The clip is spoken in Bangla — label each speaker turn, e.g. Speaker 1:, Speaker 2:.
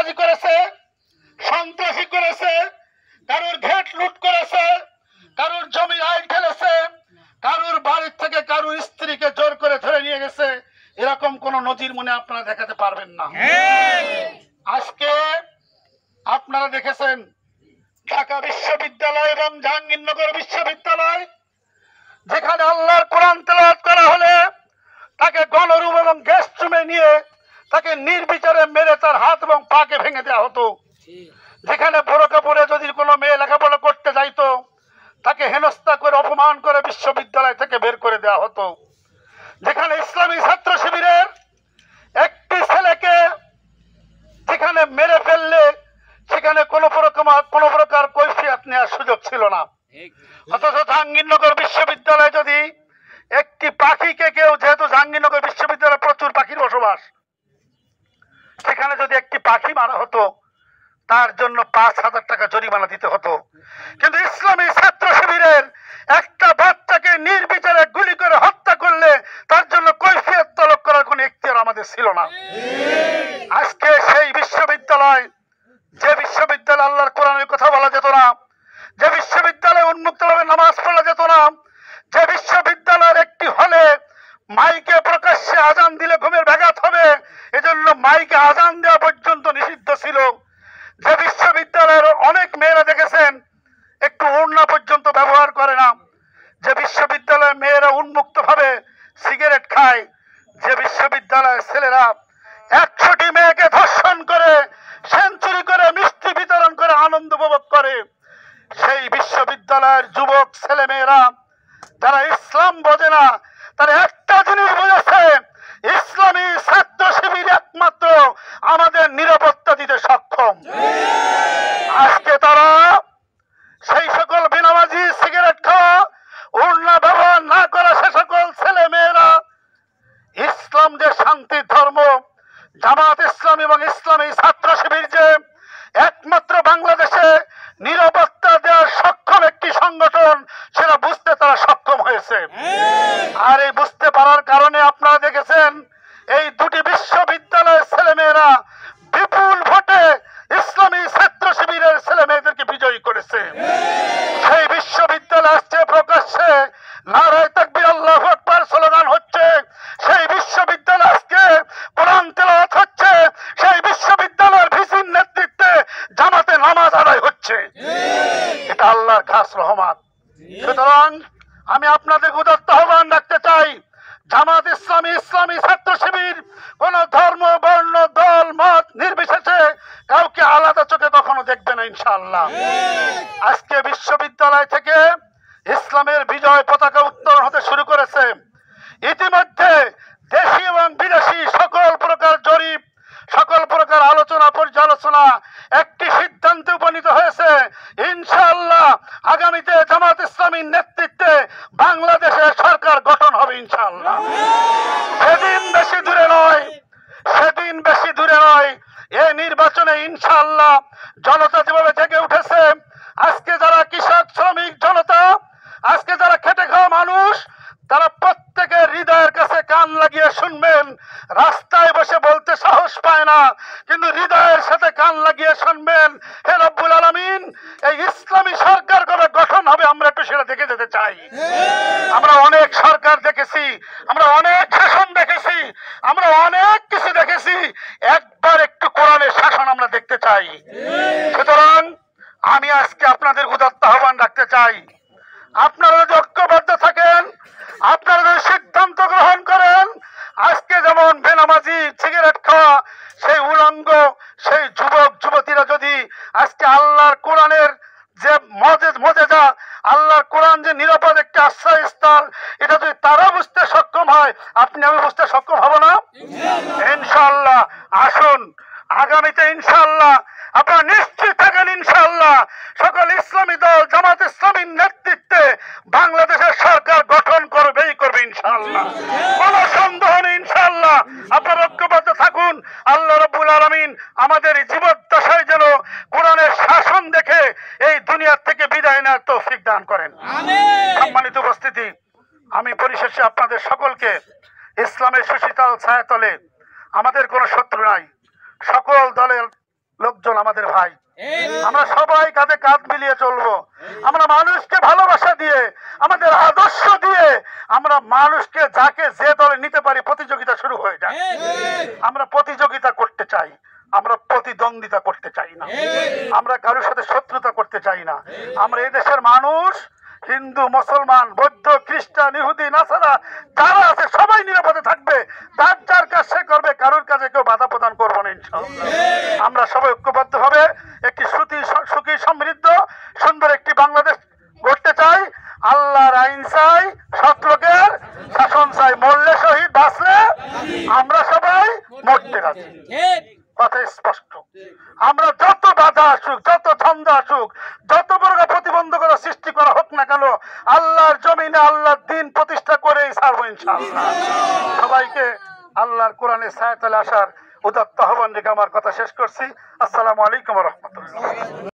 Speaker 1: চাঁদাবাজি করেছে, সন্ত্রাসী করেছে, কারোর ঘেট লুট করেছে, কারোর জমি আইন ঠেলেছে, কারোর বাড়ির থেকে কারোর স্ত্রীকে জোর করে ধরে নিয়ে গেছে, এরকম কোন নজির মনে আপনারা দেখাতে পারবেন না। আজকে আপনারা দেখেছেন ঢাকা বিশ্ববিদ্যালয় এবং জাহাঙ্গীরনগর বিশ্ববিদ্যালয়, যেখানে আল্লাহর কোরআন তেলাওয়াত করা হলে তাকে গণরুম এবং গেস্ট রুমে নিয়ে তাকে নির্বিচারে মেরে তার হাত এবং পাকে ভেঙে দেওয়া হতো। যেখানে বোরকা পরে যদি কোনো মেয়ে লেখাপড়া করতে যাইতো তাকে হেনস্থা করে অপমান করে বিশ্ববিদ্যালয় থেকে বের করে দেওয়া হতো। যেখানে ইসলামী ছাত্র শিবিরের একটি ছেলেকে যেখানে মেরে ফেললে সেখানে কোনো প্রকার কৈফিয়ত নেওয়ার সুযোগ ছিল না। অথচ জাহাঙ্গীরনগর বিশ্ববিদ্যালয়ে যদি একটি পাখিকে কেউ, যেহেতু জাহাঙ্গীরনগর বিশ্ববিদ্যালয়ে প্রচুর পাখির বসবাস, সেখানে যদি একটি পাখি মারা হতো তার জন্য 5,000 টাকা জরিমানা দিতে হতো। কিন্তু ইসলামী ছাত্র শিবিরের একটা বাচ্চাকে নির্বিচারে গুলি করে হত্যা করলে তার জন্য কৈফিয়ত তলব করার কোনো এখতিয়ার আমাদের ছিল না। আজকে সেই বিশ্ববিদ্যালয়, যে বিশ্ববিদ্যালয়ে আল্লাহর কোরআনের কথা বলা যেত না, যে বিশ্ববিদ্যালয়ে উন্মুক্তভাবে নামাজ পড়া যেত না, যে বিশ্ববিদ্যালয়ের একটি হলে মাইকে প্রকাশ্যে আজান দিলে ঘুমের ব্যাঘাত হবে এজন্য মাইকে আজান দেওয়া পর্যন্ত নিষিদ্ধ ছিল, যে বিশ্ববিদ্যালয়ের অনেক মেয়েরা দেখেছেন একটু ওড়না পর্যন্ত ব্যবহার করে না, যে বিশ্ববিদ্যালয়ের মেয়েরা উন্মুক্তভাবে সিগারেট খায়, যে বিশ্ববিদ্যালয়ের ছেলেরা 100টি মেয়েকে ধর্ষণ করে, সেঞ্চুরি করে, মিষ্টি বিতরণ করে আনন্দ উপভোগ করে, সেই বিশ্ববিদ্যালয়ের যুবক ছেলে মেয়েরা যারা ইসলাম বোঝে না, তারা একটা জিনিস বুঝেছে, ইসলামী ছাত্র শিবির একমাত্র আমাদের নিরাপত্তা দিতে সক্ষম। আজকে তারা সেই সকল বেনামাজি, সিগারেট খাওয়া, ওড়না ব্যবহার না করা সে সকল ছেলে মেয়েরা ইসলাম যে শান্তির ধর্ম, জামাত ইসলাম এবং ইসলামী ছাত্র শিবির যে একমাত্র বাংলাদেশে নিরাপত্তা দেওয়ার সক্ষম একটি সংগঠন, সেটা বুঝতে তারা সক্ষম হয়েছে। আর এই বুঝতে পারার কারণে আপনারা দেখেছেন এই দুটি বিশ্ববিদ্যালয়ের ছেলেমেয়েরা বিপুল ভোটে ইসলামী ছাত্র শিবিরের ছেলে মেয়েদেরকে বিজয়ী করেছে। সেই বিশ্ববিদ্যালয় আসছে প্রকাশ্যে নারায়ে তাকবীর আল্লাহু আকবার স্লোগান হচ্ছে, সেই বিশ্ববিদ্যালয় আজকে কোরআন তেলাওয়াত হচ্ছে, সেই বিশ্ববিদ্যালয়ের ভিসির নেতৃত্বে জামাতে নামাজ আদায় হচ্ছে। এটা আল্লাহর খাস রহমত। সুতরাং আমি আপনাদের উদাত্ত আহ্বান রাখতে চাই, জামাত ইসলামী, ইসলামী ছাত্র শিবির কোন ধর্ম, বর্ণ, দল, মত নির্বিশেষে কাউকে আলাদা চোখে কখনো দেখবে না ইনশাআল্লাহ। আজকে বিশ্ববিদ্যালয় থেকে ইসলামের বিজয় পতাকা উত্তোলন হতে শুরু করেছে। ইতিমধ্যে দেশি এবং বিদেশি সকল প্রকার জরিপ, সকল প্রকার আলোচনা পর্যালোচনা একটি সিদ্ধান্তে উপনীত হয়েছে, ইনশাআল্লাহ আগামীতে জামাত ইসলামীর নেতৃত্বে বাংলাদেশে সরকার গঠন হবে ইনশাআল্লাহ। সেদিন বেশি দূরে নয়, সেদিন বেশি দূরে নয়। এই নির্বাচনে ইনশাআল্লাহ জনতা যেভাবে জেগে উঠেছে, আজকে যারা কৃষক, শ্রমিক জনতা, আজকে যারা খেটে খাওয়া মানুষ, তারা প্রত্যেকের হৃদয়ের কাছে কান লাগিয়ে শুনবেন। রাস্তায় বসে বলতে সাহস পায় না, কিন্তু হৃদয়ের সাথে কান লাগিয়ে শুনবেন। হে রব্বুল আলামিন, এই ইসলামী সরকার কবে গঠন হবে আমরা একটু সেটা দেখে যেতে চাই। আমরা অনেক সরকার দেখেছি, আমরা অনেক শাসন দেখেছি, আমরা অনেক কিছু দেখেছি, একবার একটু কোরআনের শাসন আমরা দেখতে চাই। সুতরাং আমি আজকে আপনাদের উদাত্ত আহ্বান রাখতে চাই, আপনারা যদি ঐক্যবদ্ধ থাকেন, আপনারা যদি সিদ্ধান্ত গ্রহণ করেন, আজকে যেমন বেনামাজি, সিগারেট খাওয়া সেই উলঙ্গ, সেই যুবক যুবতীরা যদি আজকে আল্লাহর কোরআনের যে মজেজা, আল্লাহর কোরআন যে নিরাপদ একটি আশ্রয়স্থল, এটা যদি তারা বুঝতে সক্ষম হয়, আপনি আমি বুঝতে সক্ষম হব না ইনশাআল্লাহ। আসুন আগামীতে ইনশাআল্লাহ আপনারা নিশ্চিত থাকেন, ইনশাআল্লাহ সকল ইসলামী দল জামাত ইসলামীর নেতৃত্বে বাংলাদেশের সরকার গঠন করবেই করবে ইনশাআল্লাহ, কোনো সন্দেহ নেই ইনশাআল্লাহ। আপনারা ঐক্যবদ্ধ থাকুন। আল্লাহ রাব্বুল আলামিন আমাদের জীবদ্দশায় যেন কোরআনের শাসন দেখে এই দুনিয়ার থেকে বিদায় নেওয়ার তৌফিক দান করেন। সম্মানিত উপস্থিতি, আমি পরিশেষে আপনাদের সকলকে ইসলামের সুশীতল ছায়াতলে, আমাদের কোনো শত্রু নাই, সকল দলের লোকজন আমাদের ভাই। আমরা সবাই কাঁধে কাঁধ মিলিয়ে চলবো। আমরা মানুষকে ভালোবাসা দিয়ে, আমাদের আদর্শ দিয়ে আমরা মানুষকে যাকে যে দলে নিতে পারি প্রতিযোগিতা শুরু হয়ে যায়। আমরা প্রতিযোগিতা করতে চাই, আমরা প্রতিদ্বন্দ্বিতা করতে চাই না, আমরা কারোর সাথে শত্রুতা করতে চাই না। আমরা এই দেশের মানুষ, হিন্দু, মুসলমান, বৌদ্ধ, খ্রিস্টান, ইহুদি, নাসারা যারা আছে সবাই নিরাপদে থাকবে। যার যার কাজ সে করবে, কারোর কাছে কেউ বাধা প্রদান করবো না ইনশাআল্লাহ। আমরা সবাই ঐক্যবদ্ধ হবে একটি সুখী সমৃদ্ধ সুন্দর একটি বাংলাদেশ গড়তে চাই। আল্লাহর আইন চাই, সৎ লোকের শাসন চাই। মরলে শহীদ, বাঁচলে আমরা সবাই মরতে রাজি। কথা স্পষ্ট। আমরা যত বাধা আসুক, যত ঝঞ্ঝা আসুক, যত বড় প্রতিবন্ধকতা সৃষ্টি করা হোক না কেন, আল্লাহর জমিনে আল্লাহর দিন প্রতিষ্ঠা করেই ছাড়বো ইনশাআল্লাহ। সবাইকে আল্লাহর কোরআনের ছায়াতলে আসার উদাত্ত আহ্বান রেখে আমার কথা শেষ করছি। আসসালামু আলাইকুম ওয়া রাহমাতুল্লাহ।